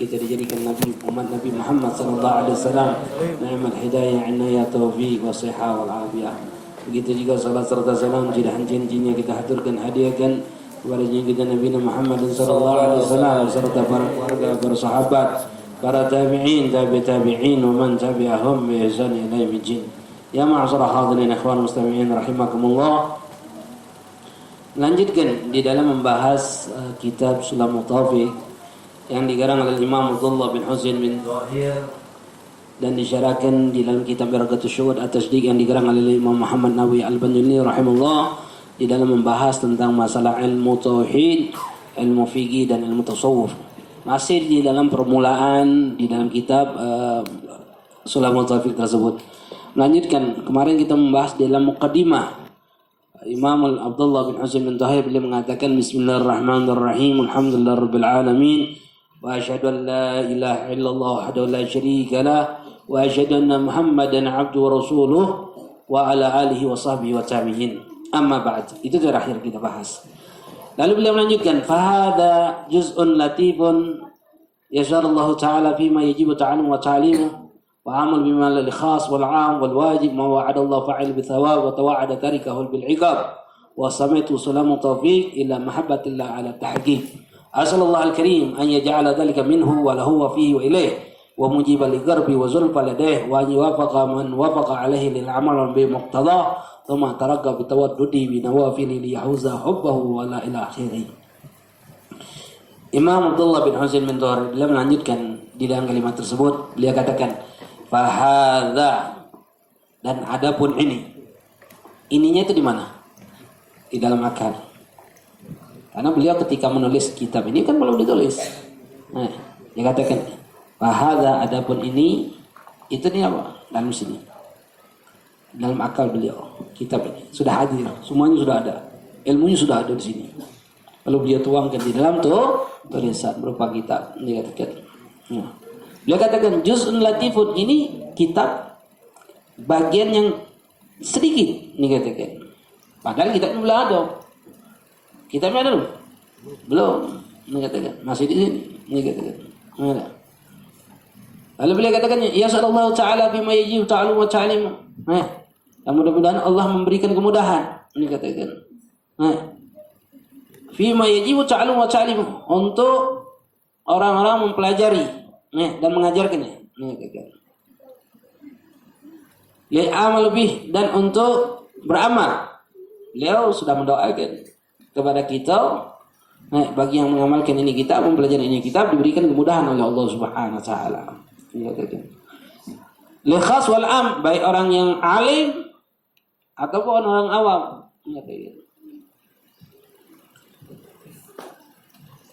kita dijadikan Nabi umat Nabi Muhammad sallallahu alaihi wasallam. Ni'mal hidayah, inayah, taufiq, wasihah wal afiyah. Begitu juga salat serta salam jidahan janjinya kita haturkan hadiahkan kepada kita Nabi Muhammad sallallahu alaihi wasallam serta para keluarga, para sahabat, para tabi'in, tabi'in wa man tabi'ahum bi ihsan ila yaumil. Ya ma'asyiral hadirin ikhwan mustami'in rahimakumullah. Lanjutkan di dalam membahas kitab Sulamut Taufiq yang digarang oleh Imam Abdullah bin Husain bin Zahir dan disyarahkan di dalam kitab Barakatus Syuhud At-Tasdiq yang digarang oleh Imam Muhammad Nawawi Al-Banduni rahimahullah di dalam membahas tentang masalah ilmu tauhid, ilmu fikih dan ilmu tasawuf. Masih di dalam permulaan di dalam kitab Sulamut Taufiq tersebut. Melanjutkan, kemarin kita membahas di dalam muqaddimah Imam Abdullah bin Husain bin Tahir beliau mengatakan Bismillahirrahmanirrahim, Alhamdulillahirabbil alamin, wa asyhadu an la ilaha illallah wahdahu la syarika lah, wa asyhadu anna Muhammadan abduhu wa rasuluh wa ala alihi wa sahbihi wa tabi'in. Amma ba'd. Itu terakhir kita bahas. Lalu beliau melanjutkan, fahada juz'un latifun yasharallahu ta'ala fima yajibu ta'allum wa ta'limu وعمل بما للخاص والعام والواجب ما وعد الله فاعل بثواب وتوعد تاركه بالعقاب وسميت سلام التوفيق إلى محبة الله على التحقيق. أسأل الله الكريم أن يجعل ذلك منه وله وفيه وإليه ومجيب لقرب وزلف لديه وأن يوافق من وافق عليه للعمل بمقتضاه ثم ترقى بتودده بنوافل ليحوز حبه ولا إلى آخره. Imam Abdullah bin Husain bin Tahir beliau melanjutkan di dalam kalimat tersebut, beliau katakan fahadha, dan adapun ininya itu di mana? Di dalam akal. Karena beliau ketika menulis kitab ini kan belum ditulis. Nah, dia katakan fahadha, adapun ini itu nih apa? Dalam sini. Dalam akal beliau, kitab ini sudah hadir, semuanya sudah ada. Ilmunya sudah ada di sini. Lalu beliau tuangkan di dalam tulisan berupa kitab. Dia katakan. Nah. Beliau katakan juz'un latifun, ini kitab bagian yang sedikit, ini katakan. Padahal kitabnya belum ada. Kitabnya ada belum? Belum. Ini katakan masih di sini. Ini katakan. Ada. Lalu beliau katakan ya sallallahu ta'ala bima yajibu ta'allum wa ta'lim. Nah, mudah-mudahan Allah memberikan kemudahan. Ini katakan. Nah, fima yajibu ta'allum wa ta'lim, untuk orang-orang mempelajari dan mengajarkannya. Li'amal lebih, dan untuk beramal. Beliau sudah mendoakan kepada kita, bagi yang mengamalkan ini kitab, mempelajari ini kitab, diberikan kemudahan oleh Allah Subhanahu wa taala. Li khas wal am, baik orang yang alim ataupun orang awam.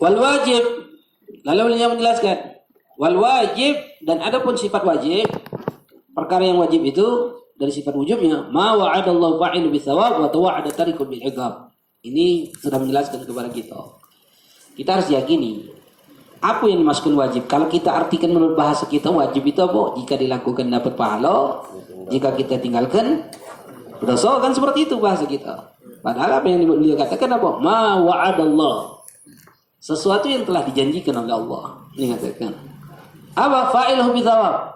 Wal wajib, lalu beliau menjelaskan wal wajib, dan adapun sifat wajib, perkara yang wajib itu dari sifat wujubnya ma wa'adallahu fa'ilu bitsawab wa tawa'ada tariku bil iqab. Ini sudah menjelaskan kepada kita. Kita harus yakini apa yang dimaksudkan wajib. Kalau kita artikan menurut bahasa kita, wajib itu apa? Jika dilakukan dapat pahala, jika kita tinggalkan berdosa, kan seperti itu bahasa kita. Padahal apa yang beliau katakan apa? Ma wa'adallah, sesuatu yang telah dijanjikan oleh Allah. Ini katakan apa? Fa'iluhu bitsawab,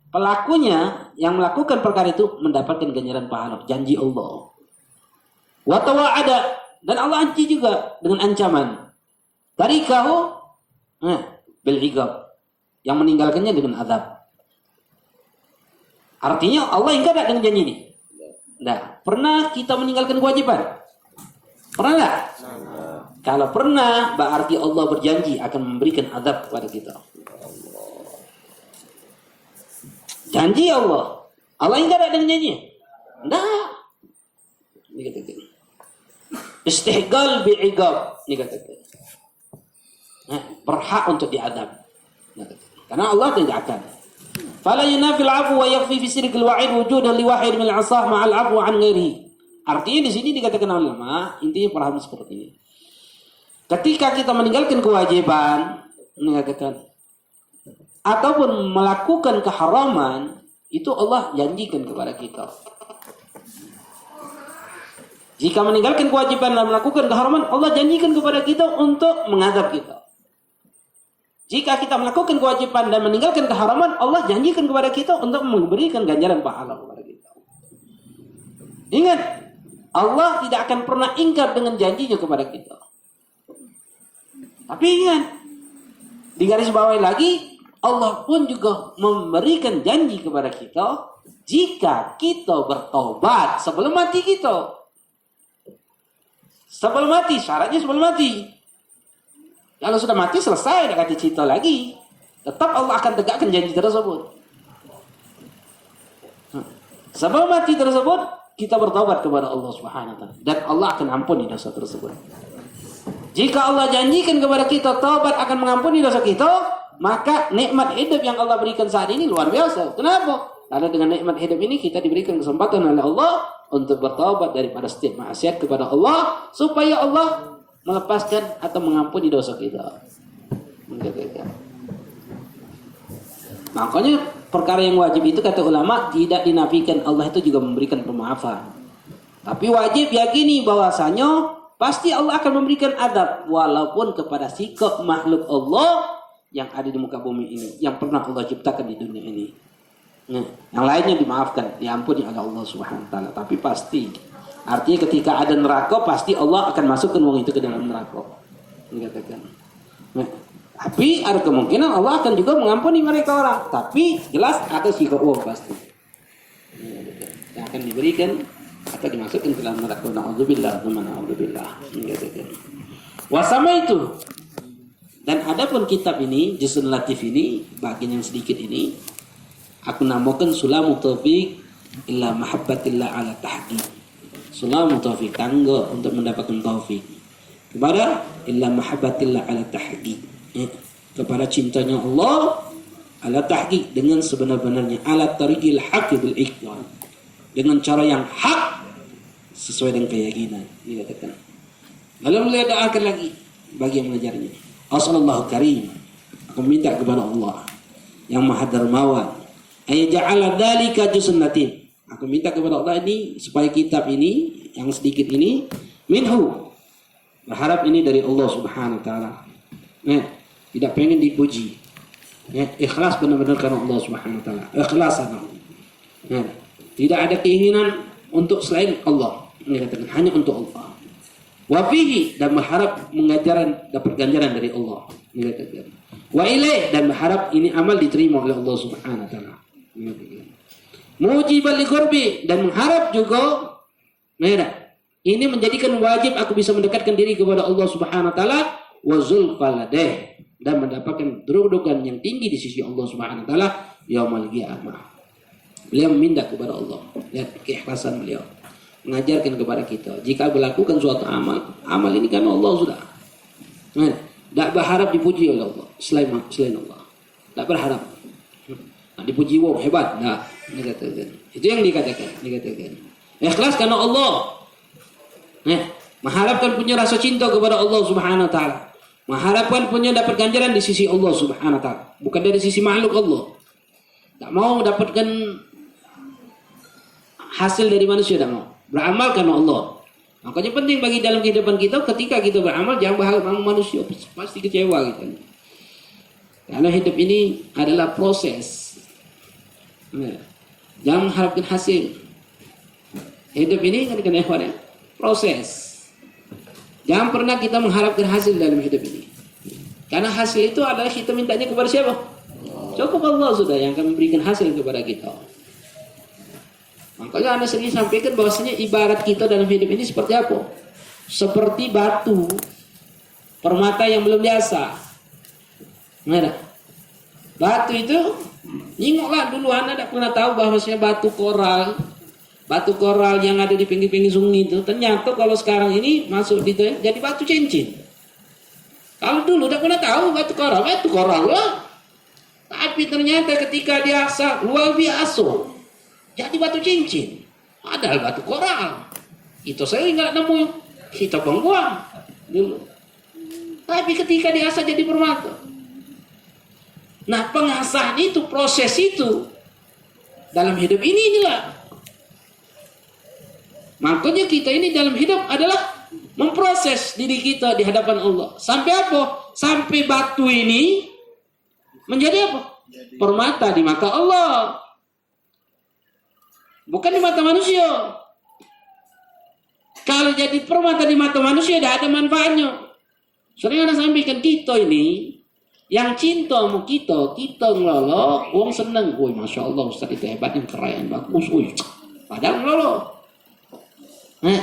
pelakunya yang melakukan perkara itu mendapatkan ganjaran pahala, janji Allah. Wa tawa'ada, dan Allah anci juga dengan ancaman. Tarikahu bil iqab, yang meninggalkannya dengan azab. Artinya Allah ingkar dengan janji ini. Nah, pernah kita meninggalkan kewajiban? Pernah enggak? Kalau pernah, berarti Allah berjanji akan memberikan azab kepada kita. Janji Allah. Allah ingkar dengan janji? Enggak. Ini katakan. Istihgal bi'iqab. Ini katakan. Berhak untuk diadab. Karena Allah tidak akan. Fala yunafil afu wa yakfi fi sirqil wa'id wujudan li wahid min al-'asah ma'al afu an ghairihi. Artinya di sini dikatakan ulama, intinya paham seperti ini. Ketika kita meninggalkan kewajiban, mengatakan ataupun melakukan keharaman, itu Allah janjikan kepada kita. Jika meninggalkan kewajiban dan melakukan keharaman, Allah janjikan kepada kita untuk mengadab kita. Jika kita melakukan kewajiban dan meninggalkan keharaman, Allah janjikan kepada kita untuk memberikan ganjaran pahala kepada kita. Ingat, Allah tidak akan pernah ingkar dengan janjinya kepada kita. Tapi ingat, di garis bawah lagi, Allah pun juga memberikan janji kepada kita jika kita bertobat sebelum mati kita. Sebelum mati, syaratnya sebelum mati. Kalau sudah mati selesai, tidak ada cerita lagi. Tetap Allah akan tegakkan janji tersebut. Sebelum mati tersebut, kita bertobat kepada Allah Subhanahu wa taala dan Allah akan ampuni dosa tersebut. Jika Allah janjikan kepada kita taubat akan mengampuni dosa kita, maka nikmat hidup yang Allah berikan saat ini luar biasa. Kenapa? Karena dengan nikmat hidup ini kita diberikan kesempatan oleh Allah untuk bertaubat daripada setiap maksiat kepada Allah supaya Allah melepaskan atau mengampuni dosa kita. Makanya perkara yang wajib itu kata ulama tidak dinafikan, Allah itu juga memberikan pemaafan. Tapi wajib yakini bahwasanya pasti Allah akan memberikan adab walaupun kepada sikap makhluk Allah yang ada di muka bumi ini, yang pernah Allah ciptakan di dunia ini. Nah, yang lainnya dimaafkan, diampuni oleh Allah Subhanahu wa taala, tapi pasti artinya ketika ada neraka pasti Allah akan masukkan orang itu ke dalam neraka. Dikatakan. Nah, tapi ada kemungkinan Allah akan juga mengampuni mereka orang, tapi jelas ada sikap Allah pasti. Yang akan diberikan atau dimasukkan ke dalam neraka. Na'udzubillah, na'udzubillah. Wasama itu. Dan adapun kitab ini, Juz'un Latif ini, bagian yang sedikit ini, aku namakan Sulamu Taufiq illa mahabbatillah ala tahqiq. Sulamu Taufiq, tangga untuk mendapatkan taufik kepada illa mahabbatillah ala tahqiq, kepada cintanya Allah ala tahqiq, dengan sebenar-benarnya, ala tariqil haqqi bil iqbal, dengan cara yang hak sesuai dengan keyakinan, dikatakan. Lalu beliau doakan lagi bagi yang mengajarnya. Assallallahu karim, aku minta kepada Allah yang maha dermawan, ayja'ala dzalika juz'un latif, aku minta kepada Allah ini supaya kitab ini yang sedikit ini minhu, berharap ini dari Allah Subhanahu wa taala. Tidak pengen dipuji. Ikhlas benar-benar karena Allah Subhanahu wa taala. Ikhlas tidak ada keinginan untuk selain Allah. Ini katakan hanya untuk Allah. Wa fihi, dan berharap mengajaran dapat ganjaran dari Allah. Ini katakan. Wa ilaih, dan berharap ini amal diterima oleh Allah Subhanahu wa taala. Ini katakan. Mujibal li qurbi, dan mengharap juga ini menjadikan wajib aku bisa mendekatkan diri kepada Allah Subhanahu wa taala wa zulfaladeh, dan mendapatkan kedudukan yang tinggi di sisi Allah Subhanahu wa taala yaumul qiyamah. Beliau meminta kepada Allah, lihat keikhlasan beliau mengajarkan kepada kita, jika melakukan suatu amal ini karena Allah sudah. Tidak berharap dipuji oleh Allah selain Allah. Tidak berharap dipuji, wow hebat, nah, itu yang dikatakan. Ikhlas karena Allah. Mengharapkan punya rasa cinta kepada Allah Subhanahu wa taala. Mengharapkan punya dapat ganjaran di sisi Allah Subhanahu wa taala, bukan dari sisi makhluk Allah. Tak mau dapatkan hasil dari manusia, tak mau. Beramal karena Allah. Makanya penting bagi dalam kehidupan kita, ketika kita beramal jangan berharap manusia, pasti kecewa kita. Karena hidup ini adalah proses. Jangan mengharapkan hasil. Hidup ini kan proses. Jangan pernah kita mengharapkan hasil dalam hidup ini. Karena hasil itu adalah kita mintanya kepada siapa? Cukup Allah sudah yang akan memberikan hasil kepada kita. Makanya Anda sendiri sampaikan bahwasanya ibarat kita dalam hidup ini seperti apa? Seperti batu permata yang belum biasa. Batu itu, ingatlah dulu Anda tidak pernah tahu bahwasanya batu koral yang ada di pinggir-pinggir sungai itu, ternyata kalau sekarang ini masuk di itu jadi batu cincin. Kalau dulu tidak pernah tahu batu koral lah. Tapi ternyata ketika dia luar biasa, jadi batu cincin. Padahal batu koral itu saya nggak nemu, kita buang dulu. Tapi ketika diasah jadi permata. Nah, pengasahan itu, proses itu dalam hidup inilah. Makanya kita ini dalam hidup adalah memproses diri kita di hadapan Allah. Sampai apa? Sampai batu ini menjadi apa? Permata di mata Allah. Bukan di mata manusia. Kalau jadi permata di mata manusia, tidak ada manfaatnya. Sering ada sampaikan kita ini, yang cinta sama kita ngelolo, wong seneng. Woi, Masya Allah, Ustaz itu hebat, yang keren, bagus. Woi, padahal ngelolo. Nah,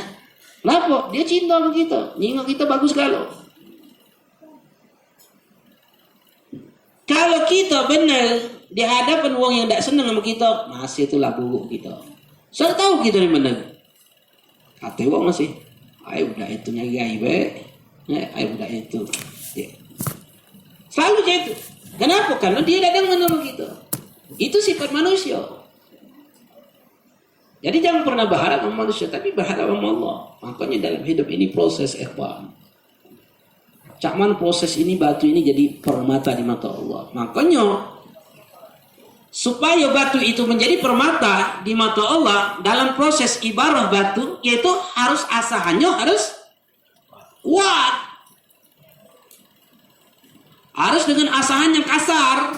kenapa? Dia cinta sama kita, nyingok kita bagus kalau. Kalau kita benar di hadapan wong yang tidak senang sama kita, masih itulah buruk kita. Saya tahu kita ini benar. Kata wong masih, ayo udah itu nyai be, ayo udah itu. Ya. Selalu gitu. Kenapa? Karena dia datang menolong kita. Itu sifat manusia. Jadi jangan pernah berharap sama manusia, tapi berharap sama Allah. Makanya dalam hidup ini proses ikhwan. Cakman proses ini batu ini jadi permata di mata Allah. Makanya supaya batu itu menjadi permata di mata Allah dalam proses ibadah batu, yaitu harus asahannya harus kuat. Harus dengan asahan yang kasar.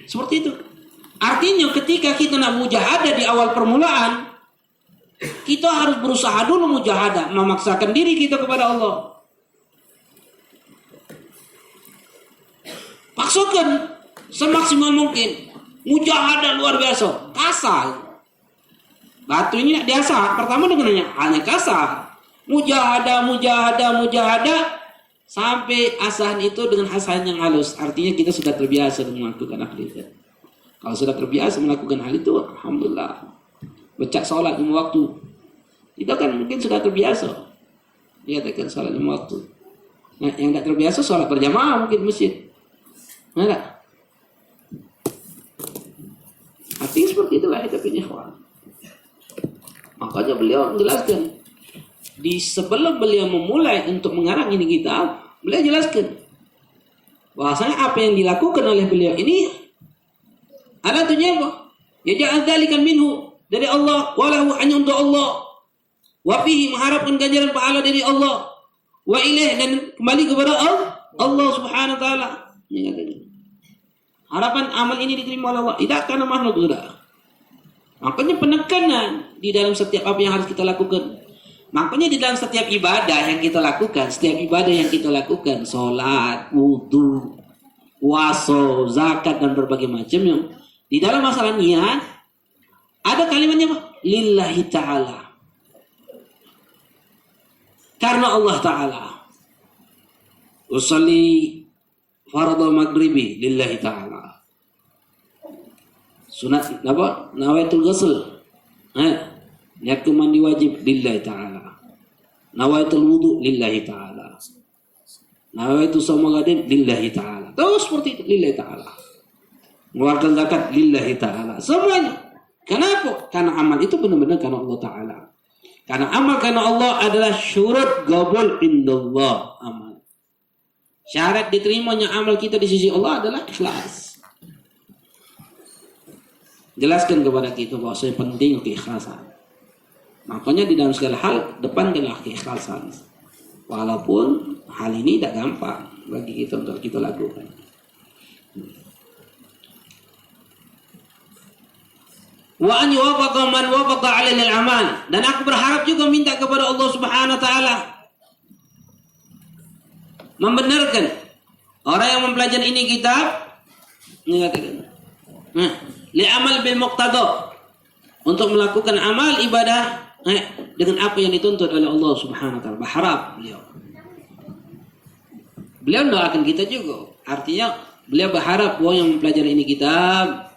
Seperti itu. Artinya ketika kita nak mujahadah di awal permulaan, kita harus berusaha dulu mujahadah, memaksakan diri kita kepada Allah. Paksakan semaksimal mungkin. Mujahadah luar biasa, kasar. Batu ini nak diasah, pertama dengannya hanya kasar. Mujahadah sampai asahan itu dengan asahan yang halus. Artinya kita sudah terbiasa melakukan hal itu. Kalau sudah terbiasa melakukan hal itu, alhamdulillah. Baca sholat lima waktu, kita kan mungkin sudah terbiasa. Dia katakan sholat lima waktu. Nah, yang tidak terbiasa sholat berjamaah mungkin masjid. Nah, artinya seperti itulah hidup ini, ikhwan. Makanya beliau menjelaskan. Sebelum beliau memulai untuk mengarang ini kitab, beliau jelaskan bahwasanya apa yang dilakukan oleh beliau ini ada tujuannya apa? Ya ja'al dzalikan minhu, dari Allah, walahu hanya untuk Allah, wa fihi mengharapkan ganjaran pahala dari Allah, wa ilaih dan kembali kepada Allah Subhanahu wa taala. Harapan amal ini diterima oleh Allah, tidak karena makhluk sudah. Makanya penekanan di dalam setiap apa yang harus kita lakukan. Makanya di dalam setiap ibadah yang kita lakukan, sholat, wudu, puasa, zakat dan berbagai macamnya. Di dalam masalah niat ada kalimatnya apa? Lillahi ta'ala. Karena Allah Ta'ala. Usalli fardhu maghribi lillahi ta'ala. Sunat apa? Nawaitul ghusl. Niat mandi wajib lillahi ta'ala. Nawaitul wudu lillahi ta'ala. Nawaitu shaum ghadin lillahi ta'ala. Terus seperti itu lillahi ta'ala. Mengeluarkan zakat lillahi ta'ala. Semuanya. Kenapa? Karena amal itu benar-benar karena Allah Ta'ala. Karena amal karena Allah adalah syurut qabul indallah amal. Syarat diterimanya amal kita di sisi Allah adalah ikhlas. Jelaskan kepada kita bahwa saya penting keikhlasan. Makanya di dalam segala hal depankanlah keikhlasan. Walaupun hal ini tidak gampang bagi kita untuk kita lakukan. Wa an yuwafaqa man wafaqa 'alal amal, dan aku berharap juga minta kepada Allah Subhanahu wa taala membenarkan orang yang mempelajari ini kitab mengatakan li amal bil muqtada, untuk melakukan amal ibadah dengan apa yang dituntut oleh Allah Subhanahu wa taala. Berharap beliau doakan kita juga. Artinya beliau berharap bahwa yang mempelajari ini kitab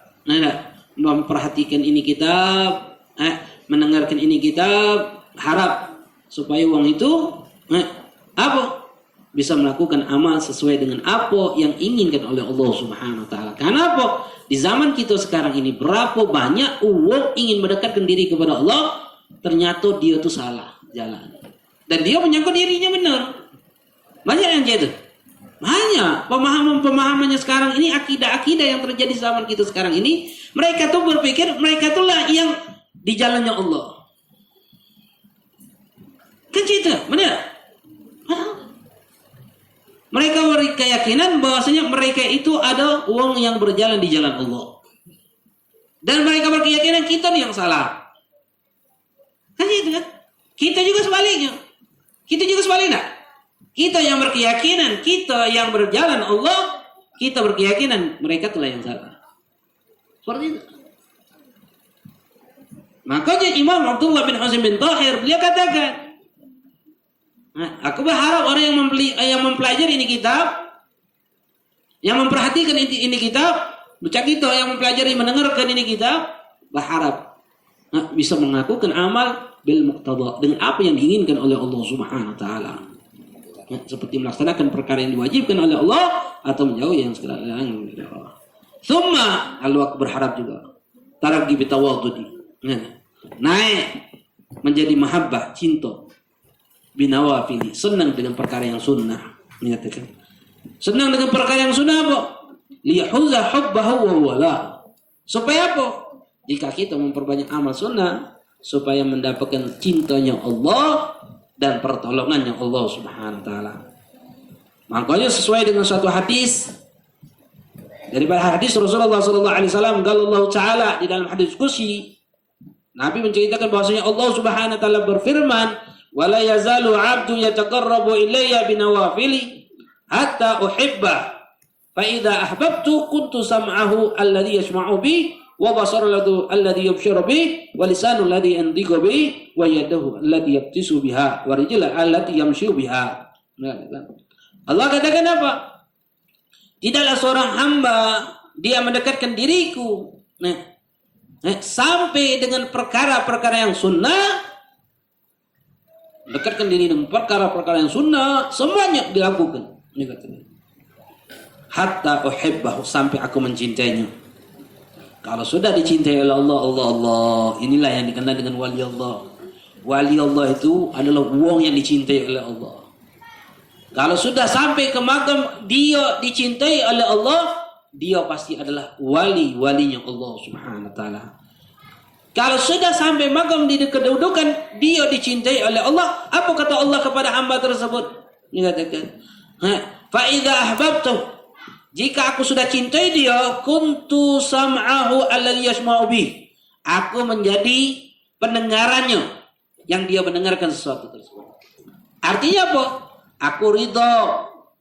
memperhatikan ini kitab, mendengarkan ini kitab, harap supaya wong itu bisa melakukan amal sesuai dengan apa yang inginkan oleh Allah Subhanahu wa taala. Karena apa? Di zaman kita sekarang ini berapa banyak wong ingin mendekatkan diri kepada Allah, ternyata dia itu salah jalan. Dan dia menyangka dirinya benar. Banyak yang gitu. Banyak pemahamannya sekarang ini, akidah-akidah yang terjadi di zaman kita sekarang ini, mereka tuh berpikir mereka itulah yang di jalannya Allah. Kan gitu, benar? Mereka beri keyakinan bahwasanya mereka itu ada uang yang berjalan di jalan Allah. Dan mereka berkeyakinan kita nih yang salah. Kan itu kan? Kita juga sebaliknya. Kita juga sebaliknya. Kita yang berkeyakinan, kita yang berjalan Allah, kita berkeyakinan mereka telah yang salah. Seperti itu. Makanya Imam Abdullah bin Husain bin Tahir beliau katakan, aku berharap orang yang mempelajari ini kitab, yang memperhatikan ini kitab, baca kitab, yang mempelajari mendengarkan ini kitab, berharap bisa mengakukan amal bil muqtada dengan apa yang diinginkan oleh Allah Subhanahu wa taala. Seperti melaksanakan perkara yang diwajibkan oleh Allah atau menjauhi yang dilarang oleh Allah. Thumma aku berharap juga taraqi bi tawadudi. Naik menjadi mahabbah, cinta binawafili, senang dengan perkara yang sunnah. Menyatakan senang dengan perkara yang sunnah apa? Liyahuza hubbahu wa wala. Supaya apa? Jika kita memperbanyak amal sunnah, supaya mendapatkan cintanya Allah dan pertolongannya Allah Subhanahu wa taala. Makanya sesuai dengan suatu hadis daripada hadis Rasulullah sallallahu alaihi wasallam, qala Allah taala di dalam hadis qudsi, Nabi menceritakan bahwasanya Allah Subhanahu wa taala berfirman, "Wala yazalu 'abdu yataqarrabu ilayya binawafili hatta uhibba. Fa idza ahbabtu kuntu sam'ahu alladhi yasma'u bi wa basarahu alladhi yubshiru bi wa lisanu alladhi yantiqu bi wa yadahu allati yabtisu biha wa rijluhu allati yamshu biha." Allah katakan apa? Tidaklah seorang hamba dia mendekatkan diriku sampai dengan perkara-perkara yang sunnah, dekatkan diri dengan perkara-perkara yang sunnah, semuanya dilakukan. Hatta uhibbahu, sampai aku mencintainya. Kalau sudah dicintai oleh Allah, Allah, inilah yang dikenal dengan wali Allah. Wali Allah itu adalah wong yang dicintai oleh Allah. Kalau sudah sampai ke makam dia dicintai oleh Allah, dia pasti adalah walinya Allah Subhanahu wa taala. Kalau sudah sampai makam di kedudukan dia dicintai oleh Allah, apa kata Allah kepada hamba tersebut? Dia katakan, fa idza ahbabtu, jika aku sudah cintai dia, kuntu sam'ahu alladhi yasma'u bih, aku menjadi pendengarannya yang dia mendengarkan sesuatu tersebut. Artinya apa? Aku ridho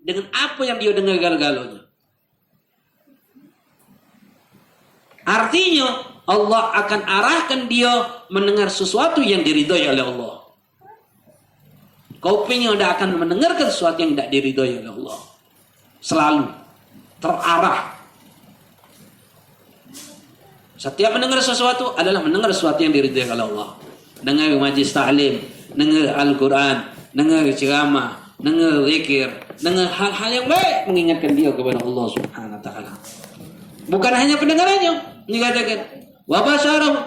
dengan apa yang dia dengar galo-galonya. Artinya Allah akan arahkan dia mendengar sesuatu yang diridhoi oleh Allah. Kupingnya tidak akan mendengarkan sesuatu yang tidak diridhoi oleh Allah. Selalu terarah. Setiap mendengar sesuatu adalah mendengar sesuatu yang diridhoi oleh Allah. Dengar majlis ta'lim, dengar Al-Quran, dengar ceramah, dengar zikir, dengar hal-hal yang baik mengingatkan dia kepada Allah Subhanahu wa taala. Bukan hanya pendengarannya, dikatakan wa basyarahu,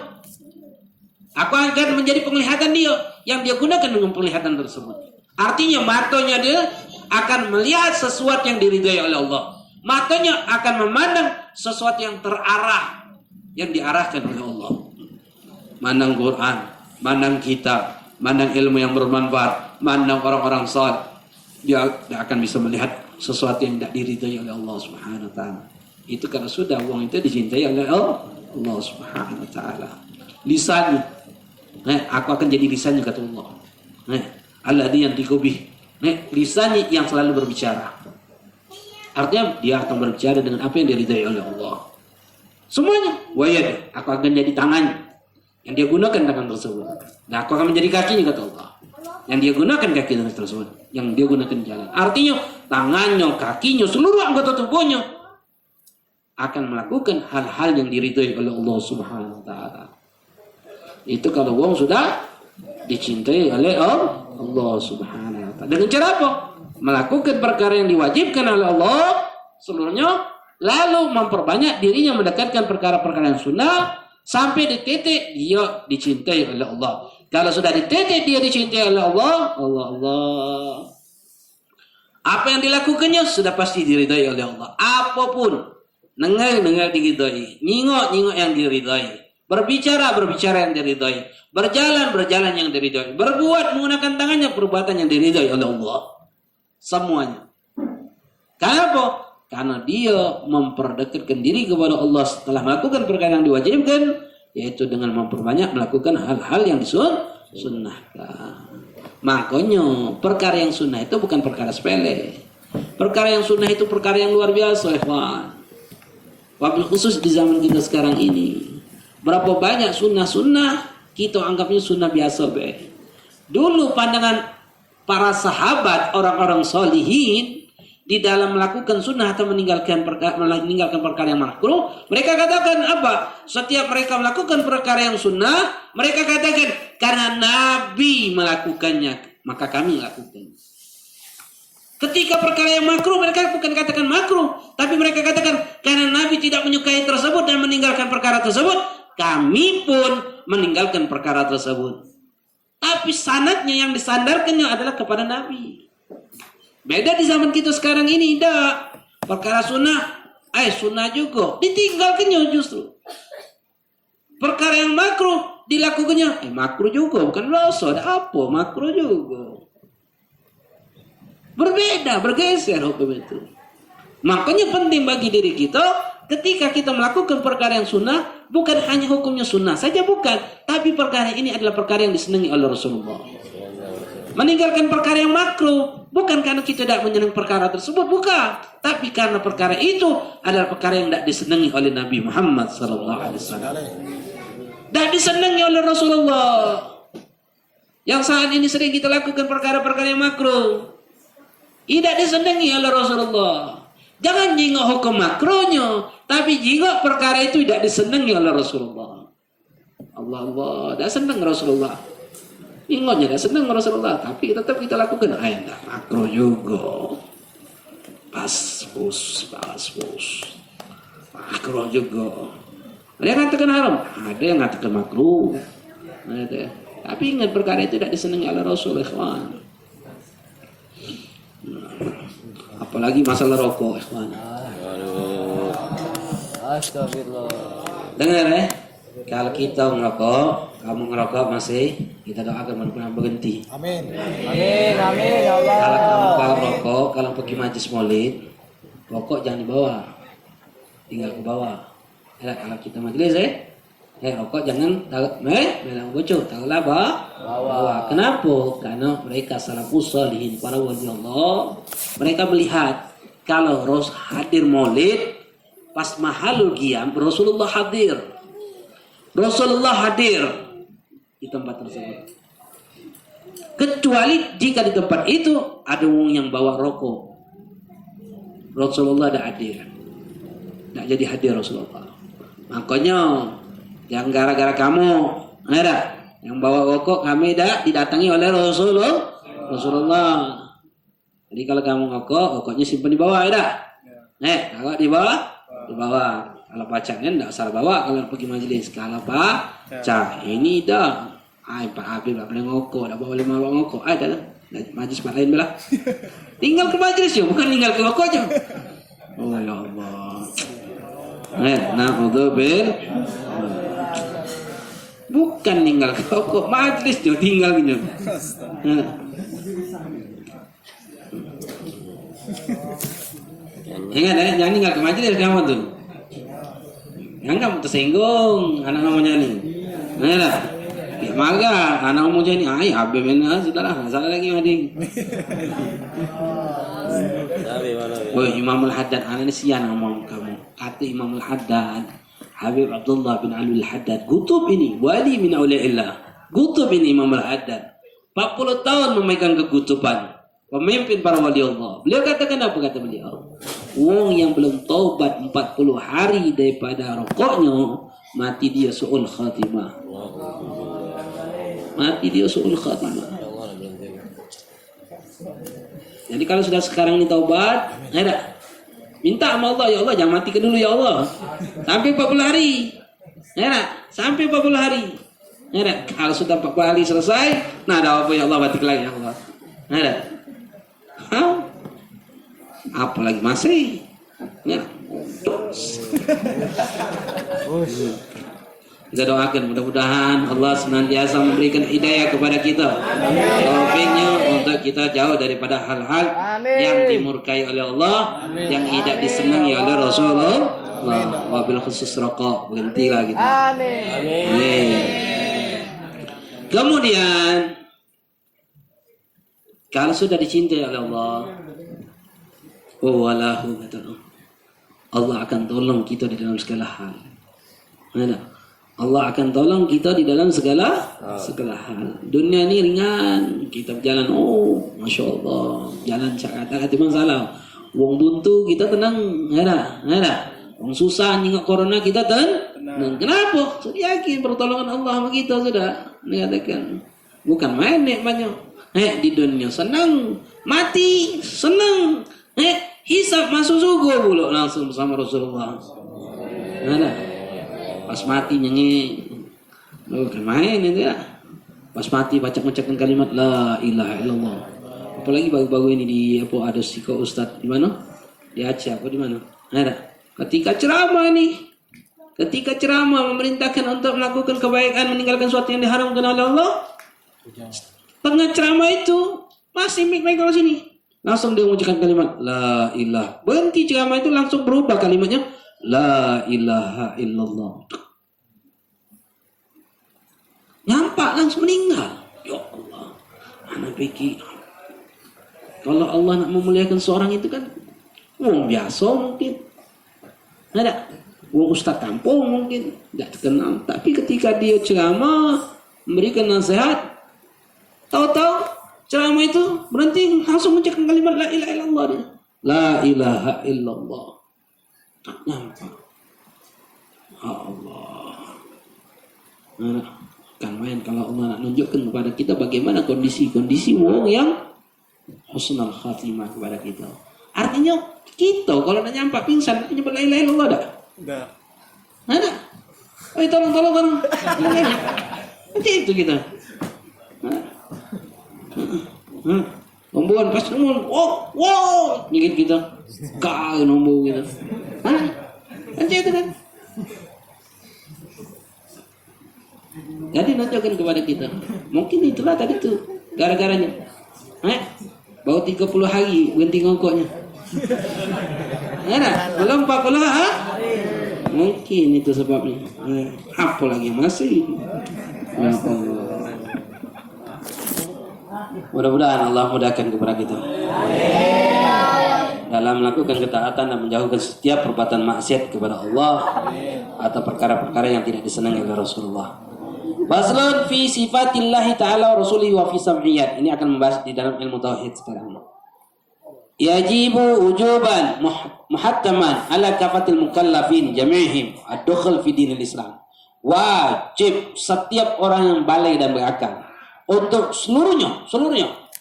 aku akan menjadi penglihatan dia yang dia gunakan dengan penglihatan tersebut. Artinya matanya dia akan melihat sesuatu yang diridhai oleh Allah. Matanya akan memandang sesuatu yang terarah, yang diarahkan oleh Allah. Mandang Quran, mandang kitab, mandang ilmu yang bermanfaat, mandang orang-orang saleh, dia akan bisa melihat sesuatu yang tidak diridhai oleh Allah Subhanahu wa taala. Itu kalau sudah uang itu dicintai oleh Allah Subhanahu wa taala. Lisannya, aku akan jadi lisannya kata Allah. Alladzi yantiqu bih. Lisannya yang selalu berbicara. Artinya dia akan berbicara dengan apa yang diridhai oleh Allah. Semuanya. Wayad, aku akan jadi tangannya yang dia gunakan tangan tersebut. Nah, aku akan menjadi kakinya kata Allah. Yang dia gunakan kaki tersebut, yang dia gunakan jalan. Artinya tangannya, kakinya, seluruh anggota tubuhnya akan melakukan hal-hal yang diridhai oleh Allah Subhanahu wa taala. Itu kalau wong sudah dicintai oleh Allah Subhanahu wa taala. Dengan cara apa? Melakukan perkara yang diwajibkan oleh Allah seluruhnya, lalu memperbanyak dirinya mendekatkan perkara-perkara yang sunnah sampai di titik dia dicintai oleh Allah. Kalau sudah di titik dia dicintai oleh Allah, Allah. Apa yang dilakukannya sudah pasti diridhai oleh Allah. Apapun, dengar diridhai, nyingok yang diridhai, berbicara yang diridhai, berjalan yang diridhai, berbuat menggunakan tangannya perbuatan yang diridhai oleh Allah. Semuanya. Kenapa? Karena dia memperdekatkan diri kepada Allah setelah melakukan perkara yang diwajibkan, yaitu dengan memperbanyak melakukan hal-hal yang disunnahkan. Makanya perkara yang sunnah itu bukan perkara sepele. Perkara yang sunnah itu perkara yang luar biasa, ikhwan. Wabil khusus di zaman kita sekarang ini. Berapa banyak sunnah-sunnah kita anggapnya sunnah biasa be. Dulu pandangan para sahabat, orang-orang solihin, di dalam melakukan sunnah atau meninggalkan perkara yang makruh, mereka katakan apa? Setiap mereka melakukan perkara yang sunnah, mereka katakan karena Nabi melakukannya, maka kami lakukan. Ketika perkara yang makruh, mereka bukan katakan makruh, tapi mereka katakan karena Nabi tidak menyukai tersebut dan meninggalkan perkara tersebut, kami pun meninggalkan perkara tersebut. Tapi sanadnya yang disandarkannya adalah kepada Nabi. Beda di zaman kita sekarang ini, tidak. Perkara sunnah, sunnah juga. Ditinggalkannya justru. Perkara yang makruh, dilakukannya, makruh juga. Bukan dosa, ada apa? Makruh juga. Berbeda, bergeser hukum itu. Makanya penting bagi diri kita, ketika kita melakukan perkara yang sunnah, bukan hanya hukumnya sunnah saja, bukan. Tapi perkara ini adalah perkara yang disenangi oleh Rasulullah. Meninggalkan perkara yang makruh bukan karena kita tidak menyenangi perkara tersebut, bukan, tapi karena perkara itu adalah perkara yang tidak disenangi oleh Nabi Muhammad SAW. Tidak disenangi oleh Rasulullah. Yang saat ini sering kita lakukan perkara-perkara yang makruh, tidak disenangi oleh Rasulullah. Jangan jingok hukum makruhnya, tapi jingok perkara itu tidak disenangi oleh Rasulullah. Allah, tidak senang Rasulullah. Ingatnya tidak senang Rasulullah, tapi tetap kita lakukan. Tidak makruh juga. Pas bos. Makruh juga. Ada yang mengatakan haram, ada yang mengatakan makruh. Tapi ingat perkara itu tidak disenangi oleh Rasulullah. Apalagi masalah rokok, ikhwan. Astagfirullah. Dengar ya, kalau kita ngerokok, kamu ngerokok masih, kita doakan mudah-mudahan berhenti. Amin. Amin. Amin. Ya Allah. Kalau kamu rokok, kalau pergi majlis maulid, rokok jangan dibawa, tinggal ke bawah. Kalau kita majlis rokok jangan bilang bocor, taruhlah bawah. Kenapa? Karena mereka salafus shalihin, para wali Allah, mereka melihat kalau hadir maulid pas mahalul qiyam, Rasulullah hadir di tempat tersebut. Kecuali jika di tempat itu ada orang yang bawa rokok, Rasulullah tidak hadir, tidak jadi hadir Rasulullah. Makanya yang gara-gara kamu ada yang bawa rokok, kami tidak didatangi oleh Rasulullah. Jadi kalau kamu rokoknya simpan di bawah, ada. Kalau di bawah. Kalau pacarnya tidak salah bawa kalau pergi majelis. Kalau pacar ini dah, Pak Habib tak boleh ngokok, tak boleh bawa ngokok. Dah majlis tempat lain belah. Tinggal ke majlis je, bukan tinggal ke rokok je. Oh ya Allah. Na'udzubil. Bukan tinggal ke rokok, majlis je tinggal gitu. Ingat jangan tinggal ke majlis kamu tuh. Yang kamu tersinggung anak namanya nih. Nah, ya maga anak namanya nih. Habib ini sudahlah, enggak salah lagi mading. Imamul Haddad, anak ini sian ngomong kamu. Kata Imamul Haddad, Habib Abdullah bin Ali al-Haddad, Qutub ini wali min auliyaillah. Qutub ini Imamul Haddad. 40 tahun memegang kegutuban. Pemimpin para wali Allah. Beliau katakan apa kata beliau? Wong yang belum taubat 40 hari daripada rokoknya, mati dia su'ul khatimah. Mati dia su'ul khatimah. Jadi kalau sudah sekarang ini taubat, minta sama Allah, ya Allah jangan matikan dulu ya Allah. Sampai 40 hari. Sampai 40 hari. Kalau sudah 40 hari selesai, ada apa ya Allah, batik lagi ya Allah. Apalagi masih kita doakan mudah-mudahan Allah senantiasa memberikan hidayah kepada kita, taufiknya untuk kita jauh daripada hal-hal Amin. yang dimurkai oleh Allah, yang tidak disenangi oleh Rasulullah. Wabil khusus rokok, berhentilah kita. Amin. Amin. Kemudian kalau sudah dicintai oleh Allah, walahu kata Allah akan tolong kita di dalam segala hal. Allah akan tolong kita di dalam segala hal. Dunia ini ringan, kita berjalan, masya Allah, jalan cakap hati masalah. Wong buntu kita tenang, ada. Wong susah nengok corona kita tenang. Kenapa? Sudah yakin pertolongan Allah sama kita sudah. Dikatakan bukan main nikmatnya. Di dunia senang, mati senang. Hisab masuk surga pula langsung bersama Rasulullah. Ada. Pas mati nyanyi, bukan main itu ya. Pas mati baca-bacakan kalimat la ilaha illallah. Apalagi baru-baru ini di ada siko ustaz di mana? Di Aceh apa di mana? Ada. Ketika ceramah memerintahkan untuk melakukan kebaikan, meninggalkan sesuatu yang diharamkan oleh Allah. Tengah ceramah itu masih baik kalau sini. Langsung dia mengucapkan kalimat la ilah. Berhenti ceramah itu langsung berubah kalimatnya la ilaha illallah. Nyampak langsung meninggal. Ya Allah. Anak pikir kalau Allah nak memuliakan seorang itu kan biasa mungkin. Ada wong ustaz kampung mungkin tidak terkenal, tapi ketika dia ceramah memberikan nasihat, tahu-tahu ceramah itu berhenti langsung mengucapkan kalimat la ilaha illallah dia. La ilaha illallah. Tak nampak. Allah. Kan main kalau Allah nak tunjukkan kepada kita bagaimana kondisi-kondisi orang yang husnul khatimah kepada kita. Artinya kita kalau nak nyampak pingsan nyebut la ilaha illallah dah. Enggak. Ada. Tolong. Nanti itu kita. Nomboran pas nomor, wow, nyikit kita, kau nombor kita, nanti itu kan. Jadi nunjukkan kepada kita, mungkin itulah tadi tu gara-garanya, baru 30 hari berhenti ngokoknya, belum 40 mungkin itu sebabnya, apa lagi masih, ya Allah. Mudah-mudahan Allah mudahkan kepada kita dalam melakukan ketaatan dan menjauhkan setiap perbuatan maksiat kepada Allah atau perkara-perkara yang tidak disenangi oleh Rasulullah. Faslun fi sifatillahi ta'ala wa rasulihi wa fi sam'iyat. Ini akan membahas di dalam ilmu tauhid sekarang. Yajibu wujuban muhattaman ala kafatil mukallafin jami'ihim ad-dukhul fi dinil Islam. Wajib setiap orang yang balik dan berakal untuk seluruhnya,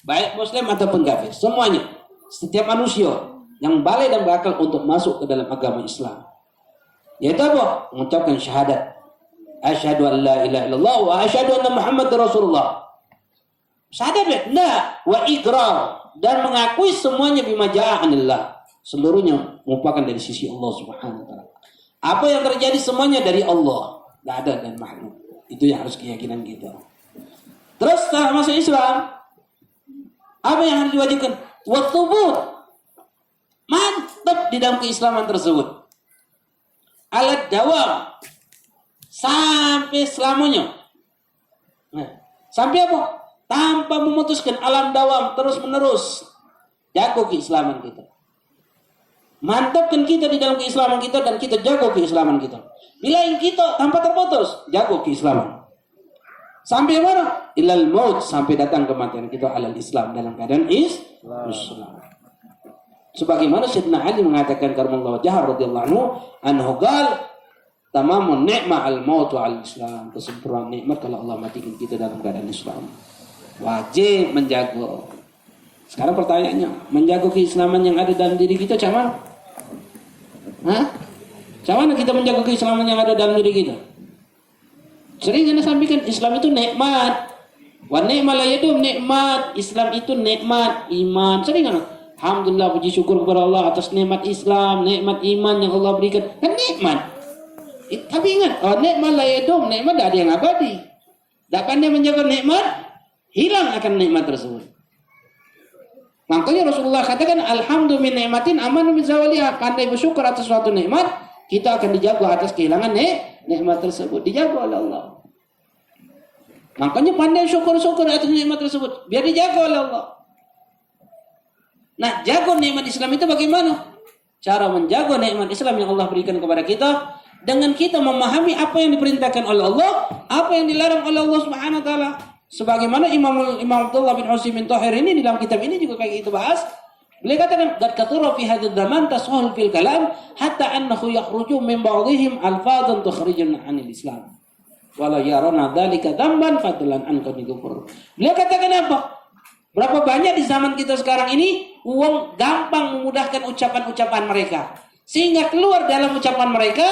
baik muslim ataupun kafir, semuanya, setiap manusia yang balik dan berakal untuk masuk ke dalam agama Islam, yaitu apa? Mengucapkan syahadat, asyhadu an la ilaha illallah wa asyhadu anna Muhammadar Rasulullah. Syahadat enggak, wa iqrar, dan mengakui semuanya bima jaa anillah, seluruhnya merupakan dari sisi Allah Subhanahu wa taala. Apa yang terjadi semuanya dari Allah, enggak ada dan makhluk. Itu yang harus keyakinan kita. Terus setelah masuk Islam, apa yang harus diwajibkan? Wathubut, mantap di dalam keislaman tersebut. Alat dawam, sampai selamanya. Sampai apa? Tanpa memutuskan, alam dawam terus menerus. Jago keislaman kita. Mantapkan kita di dalam keislaman kita dan kita jago keislaman kita. Bilain kita tanpa terputus, jago keislaman. Sampai mana? Ilal maut, sampai datang kematian kita alal Islam, dalam keadaan Islam. Sebagaimana Sayyidina Ali mengatakan karamallahu wajhahu radhiyallahu anhu qala tamamun ni'ma al maut wa al Islam, kesempurnaan nikmat kalau Allah matikan kita dalam keadaan Islam. Wajib menjaga. Sekarang pertanyaannya, menjaga keislaman yang ada dalam diri kita macam mana? Macam mana kita menjaga keislaman yang ada dalam diri kita? Sering Anda sampaikan Islam itu nikmat. Wa ni'mal yadum, nikmat. Islam itu nikmat, iman. Sering kan? Alhamdulillah, puji syukur kepada Allah atas nikmat Islam, nikmat iman yang Allah berikan. Kan nikmat. Tapi ingat, ni'mal yadum, nikmat tidak ada yang abadi. Tak pandai menjaga nikmat, hilang akan nikmat tersebut. Makanya Rasulullah katakan, alhamdulillah min ni'matin amanu min zawaliha. Pandai bersyukur atas suatu nikmat, kita akan dijaga atas kehilangan nikmat tersebut. Dijaga oleh Allah. Makanya pandai syukur-syukur atas nikmat tersebut, biar dijaga oleh Allah. Nah, jaga nikmat Islam itu bagaimana? Cara menjaga nikmat Islam yang Allah berikan kepada kita dengan kita memahami apa yang diperintahkan oleh Allah, apa yang dilarang oleh Allah Subhanahu wa taala. Sebagaimana Imam Abdullah bin Husain bin Thahir ini di dalam kitab ini juga kayak gitu bahas. Beliau katakan, "Qad kathura fi hadzal zaman tasahul fil kalam hatta annahu yakhruju min ba'dihim alfadhan tukhrijun 'anil Islam. Wala yarana dzalika dzamban fadlan an kufur." Beliau katakan apa? Berapa banyak di zaman kita sekarang ini uang gampang memudahkan ucapan-ucapan mereka, sehingga keluar dalam ucapan mereka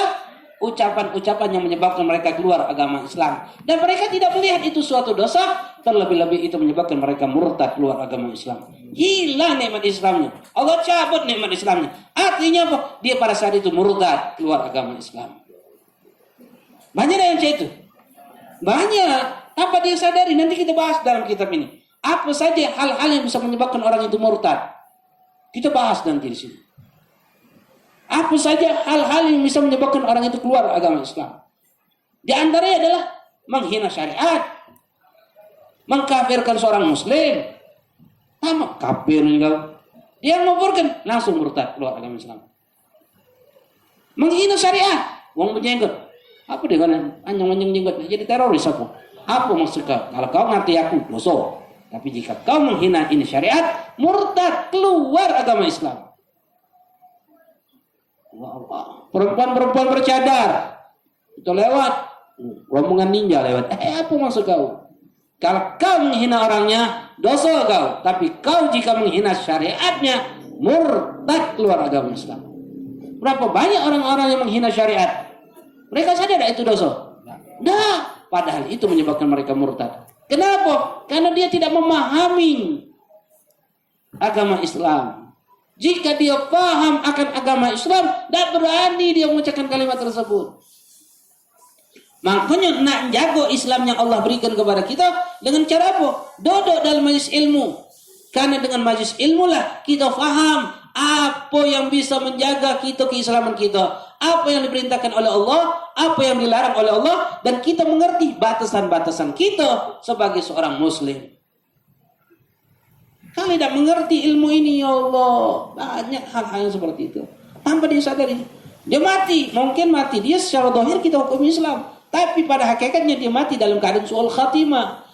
ucapan-ucapan yang menyebabkan mereka keluar agama Islam, dan mereka tidak melihat itu suatu dosa, terlebih-lebih itu menyebabkan mereka murtad keluar agama Islam. Hilang nikmat Islamnya, Allah cabut nikmat Islamnya. Artinya apa? Dia pada saat itu murtad keluar agama Islam. Banyak yang macam itu, banyak tanpa dia sadari. Nanti kita bahas dalam kitab ini apa saja hal-hal yang bisa menyebabkan orang itu murtad. Kita bahas nanti di sini. Apa saja hal-hal yang bisa menyebabkan orang itu keluar agama Islam. Di antaranya adalah menghina syariat, mengkafirkan seorang muslim. Sama kafir engkau. Dia mengkafirkan, langsung murtad keluar agama Islam. Menghina syariat, wong berjenggot. Apa dia kan anjing jenggot jadi teroris aku. Apa maksud kau? Kalau kau ngerti aku, dosa. Tapi jika kau menghina ini syariat, murtad keluar agama Islam. Perempuan-perempuan bercadar itu lewat, rombongan ninja lewat. Apa maksud kau? Kalau kau menghina orangnya, dosa kau. Tapi kau jika menghina syariatnya, murtad keluar agama Islam. Berapa banyak orang-orang yang menghina syariat? Mereka sadar tak itu dosa? Nah, padahal itu menyebabkan mereka murtad. Kenapa? Karena dia tidak memahami agama Islam. Jika dia paham akan agama Islam, tidak berani dia mengucapkan kalimat tersebut. Makanya nak jago Islam yang Allah berikan kepada kita dengan cara apa? Duduk dalam majlis ilmu. Karena dengan majlis ilmu lah kita faham apa yang bisa menjaga kita keislaman kita. Apa yang diperintahkan oleh Allah, apa yang dilarang oleh Allah, dan kita mengerti batasan-batasan kita sebagai seorang muslim. Kalian tidak mengerti ilmu ini, ya Allah. Banyak hal-hal yang seperti itu. Tanpa dia sadari. Dia mati. Mungkin mati dia secara zahir kita hukum Islam. Tapi pada hakikatnya dia mati dalam keadaan su'ul khatimah.